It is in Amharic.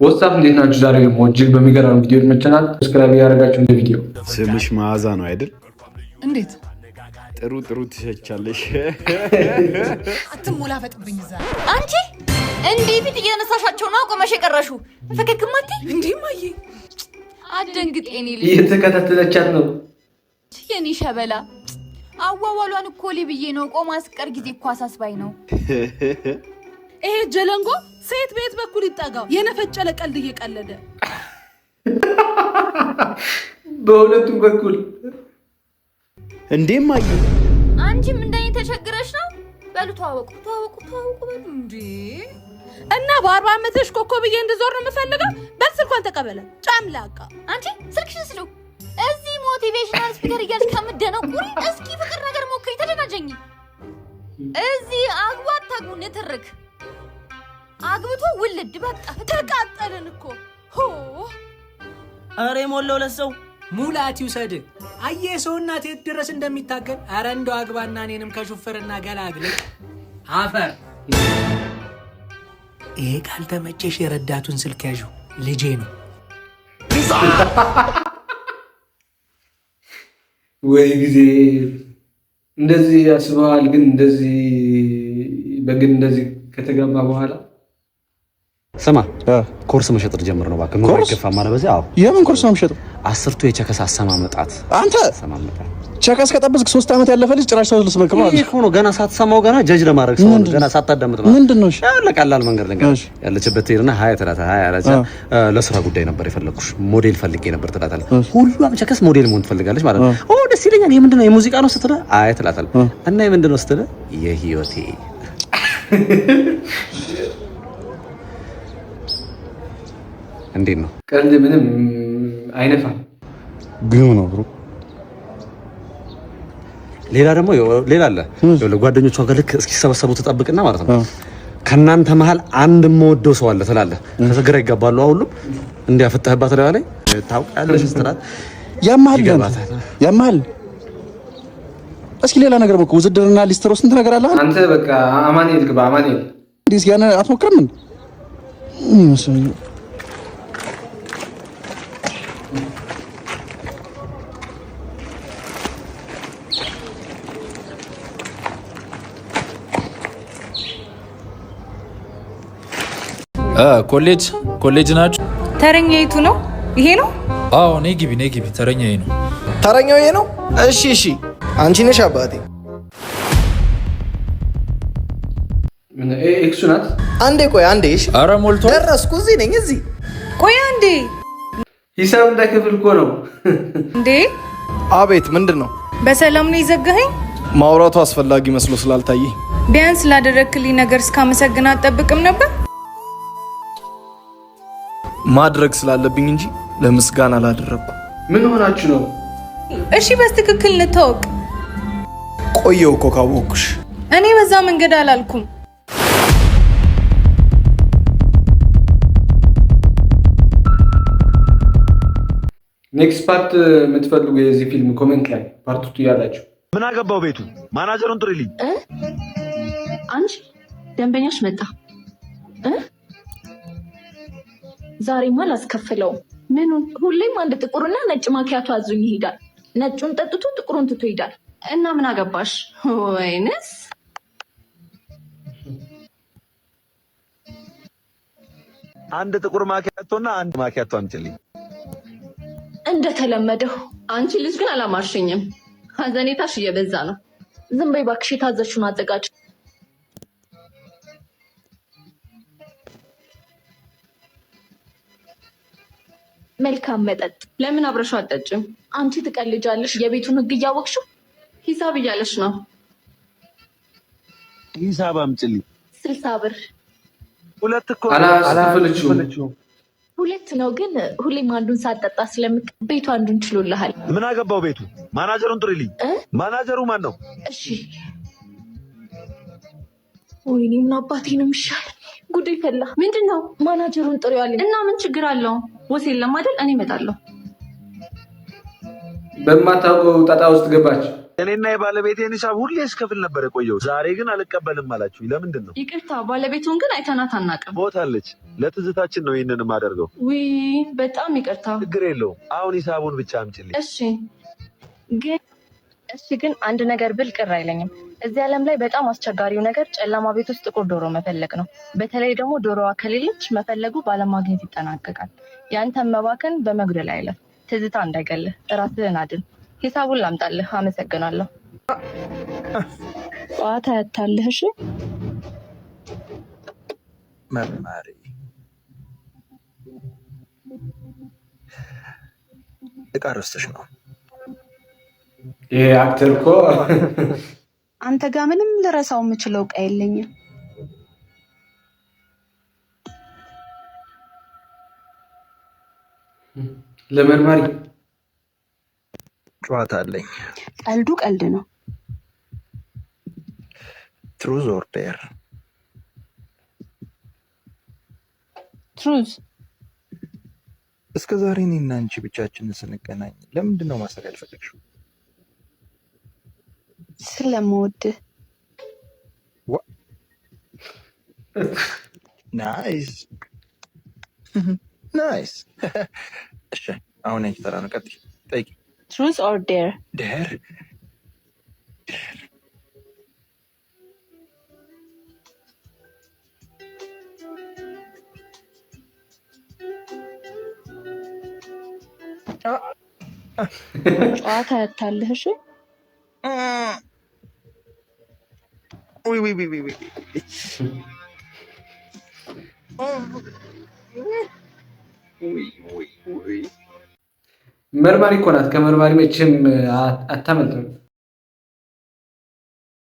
ወጣት እንዴት ናችሁ? ዛሬ ደግሞ እጅግ በሚገርም ቪዲዮ መጥተናል። ሰብስክራይብ ያደረጋችሁ እንደ ቪዲዮ ስምሽ መዓዛ ነው አይደል? እንዴት ጥሩ ትሸቻለሽ። አትሞላፈጥብኝ እዛ አንቺ እንዴ ፊት እየነሳሻቸው ነው ቆመሽ የቀረሹ ፈከክማቲ እንዴ ማዬ አደንግጥ የኔ ልጅ እየተከታተለቻት ነው የኔ ሸበላ አዋዋሏን እኮ ልብዬ ነው ቆማ አስቀር ጊዜ እኮ አሳስባይ ነው። ይሄ ጀለንጎ ሴት ቤት በኩል ይጣጋው የነፈጨለ ቀልድ እየቀለደ በሁለቱም በኩል እንዴም ማዬ አንቺም እንደኔ ተቸግረሽ ነው። በሉ ተዋወቁ በሉ እንዴ እና በ40 ዓመትሽ ኮኮብዬ እንድዞር ነው የምፈልገው። በስልኳን ተቀበለ ጫምላቃ አንቺ ስልክሽን ስለው እዚህ ሞቲቬሽናል ስፒከር እያልሽ ከምትደነቁሪ እስኪ ፍቅር ነገር ሞክሪ ተደናጀኝ። እዚህ አግባት ታጉን ትርክ አግብቶ ውልድ በቃ ተቃጠልን እኮ ሆ አሬ ሞላው ለሰው ሙላት ይውሰድ አየ ሰው እናት የት ድረስ እንደሚታገል አረ እንደው አግባና እኔንም ከሹፈርና ገላግል አፈር ይሄ ካልተመቸሽ የረዳቱን ስልክ ያዡ ልጄ ነው ወይ ጊዜ እንደዚህ ያስበዋል። ግን እንደዚህ በግን እንደዚህ ከተገባ በኋላ ስማ ኮርስ መሸጥ ጀምር ነው ባከ ነው ከፋ ማለት በዚህ አዎ የምን ኮርስ ነው መሸጥ? አስርቱ የቸከስ አሰማመጣት አንተ ቸከስ ከጠበስክ 3 ዓመት ያለፈ ልጅ ጭራሽ ሰው ልስመክ ማለት ነው። ነው ገና ሳትሰማው ገና ጀጅ ለማድረግ ሰው ገና ሳታዳምጥ ማለት ምንድነው? እሺ ለቀላል መንገድ ነገር ያለችበት ይርና 20 አለች። ለስራ ጉዳይ ነበር የፈለኩሽ ሞዴል ፈልጌ ነበር ትላታለህ። ሁሉም ቸከስ ሞዴል መሆን ትፈልጋለች ማለት ነው። ኦ ደስ ይለኛል። የምንድነው የሙዚቃ ነው ስትለ አይ ትላታለህ። እና የምንድነው ስትለ የህይወቴ እንዴት ነው ቀልድ ምንም አይነፋም ግን ነው ብሩ ሌላ ደግሞ ሌላ አለ ለጓደኞቿ ጋር ልክ እስኪሰበሰቡ ተጠብቅና ማለት ነው ከናንተ መሃል አንድ የምወደው ሰው አለ ትላለህ። ከሰገራ ይጋባሉ ሁሉም እንዲያፈጣህባት ላይ ታውቃለሽ ስትላት ያማል እስኪ ሌላ ነገር በቃ ውዝድርና ሊስትሮ ስንት ነገር አለ። አንተ በቃ አማኑኤል ግባ አማኑኤል ዲስ ያነ አትሞክርም እንዴ? ኮሌጅ ናችሁ? ተረኛይቱ ነው ይሄ ነው? አዎ ነይ ግቢ ተረኛዬ ነው። ተረኛው ይሄ ነው? እሺ አንቺ ነሽ አባቴ። ምን ኤክሱ ናት? አንዴ እሺ። አረ ሞልቶ ደረስኩ እዚህ ነኝ እዚህ። ቆይ አንዴ ሂሳብ እንዳይከፍል እኮ ነው እንዴ። አቤት ምንድን ነው? በሰላም ነው ይዘጋኸኝ? ማውራቱ አስፈላጊ መስሎ ስላልታየ ቢያንስ ላደረክልኝ ነገር እስካመሰግን አትጠብቅም ነበር? ማድረግ ስላለብኝ እንጂ ለምስጋና አላደረኩም። ምን ሆናችሁ ነው? እሺ በትክክል እንታወቅ። ቆየው እኮ ካወኩሽ። እኔ በዛ መንገድ አላልኩም። ኔክስት ፓርት የምትፈልጉ የዚህ ፊልም ኮሜንት ላይ ፓርት 2 ያላችሁ። ምን አገባው ቤቱ ማናጀሩን ጥሪልኝ። አንቺ ደንበኛሽ መጣ። ዛሬማ ላስከፍለው። ምኑን? ሁሌም አንድ ጥቁርና ነጭ ማኪያቶ አዙኝ ይሄዳል። ነጩን ጠጥቶ ጥቁሩን ትቶ ይሄዳል። እና ምን አገባሽ? ወይንስ አንድ ጥቁር ማኪያቶና አንድ ማኪያቶ አምጪልኝ። እንደተለመደው አንቺ ልጅ ግን አላማርሽኝም። ሀዘኔታሽ እየበዛ ነው። ዝም በይ እባክሽ፣ የታዘዝሽውን አዘጋጅ። መልካም መጠጥ። ለምን አብረሽው አትጠጭም? አንቺ ትቀልጃለሽ። የቤቱን ህግ እያወቅሽው ሂሳብ እያለሽ ነው። ሂሳብ አምጪልኝ። 60 ብር። ሁለት እኮ አላስከፈለችውም። 2 ነው ግን ሁሌም አንዱን ሳጠጣ ስለምቅ ቤቱ አንዱን ችሎልሃል። ምን አገባው ቤቱ? ማናጀሩን ጥሪልኝ። ማናጀሩ ማን ነው? እሺ ወይኔ ምን አባቴ ነው የሚሻል? ጉዴ ፈላ። ምንድነው? ማናጀሩን ጥሪዋለኝ እና ምን ችግር አለው? ወስ የለም አይደል? እኔ እመጣለሁ። በማታውቀው ጣጣ ውስጥ ገባች። እኔና የባለቤቴን ሂሳብ ሁሌ እስከፍል ነበር የቆየው። ዛሬ ግን አልቀበልም አላችሁ። ለምንድን ነው? ይቅርታ፣ ባለቤቱን ግን አይተናት አናውቅም። ሞታለች። ለትዝታችን ነው ይህንን የማደርገው። ውይ በጣም ይቅርታ። ችግር የለውም። አሁን ሂሳቡን ብቻ አምጪልኝ። ግን አንድ ነገር ብል ቅር አይለኝም። እዚህ ዓለም ላይ በጣም አስቸጋሪው ነገር ጨለማ ቤት ውስጥ ጥቁር ዶሮ መፈለግ ነው። በተለይ ደግሞ ዶሮዋ ከሌለች መፈለጉ ባለማግኘት ይጠናቀቃል። ያንተን መባከን በመጉደል አይለፍ። ትዝታ እንዳይገልህ ራስህን አድን። ሂሳቡን ላምጣልህ። አመሰግናለሁ። ጨዋታ ያታልህ። እሺ መርማሪ እቃ ረስተሽ ነው። ይሄ አክተር እኮ አንተ ጋር ምንም ልረሳው የምችለው እቃ የለኝም። ለመርማሪ ጨዋታ አለኝ። ቀልዱ ቀልድ ነው። ትሩዝ ኦር ዴር? ትሩዝ። እስከ ዛሬ እኔና አንቺ ብቻችንን ስንገናኝ ለምንድን ነው ማሰር ያልፈለግሽው? ስለምወድህ። ናይስ ናይስ። እሺ አሁን አንቺ ተራ ነው። ቀጥይ፣ ጠይቂ። ትሩዝ ኦር ዴር? ዴር። ጨዋታ ያታልህ። እሺ መርማሪ እኮ ናት። ከመርማሪ መቼም አታመልጥም።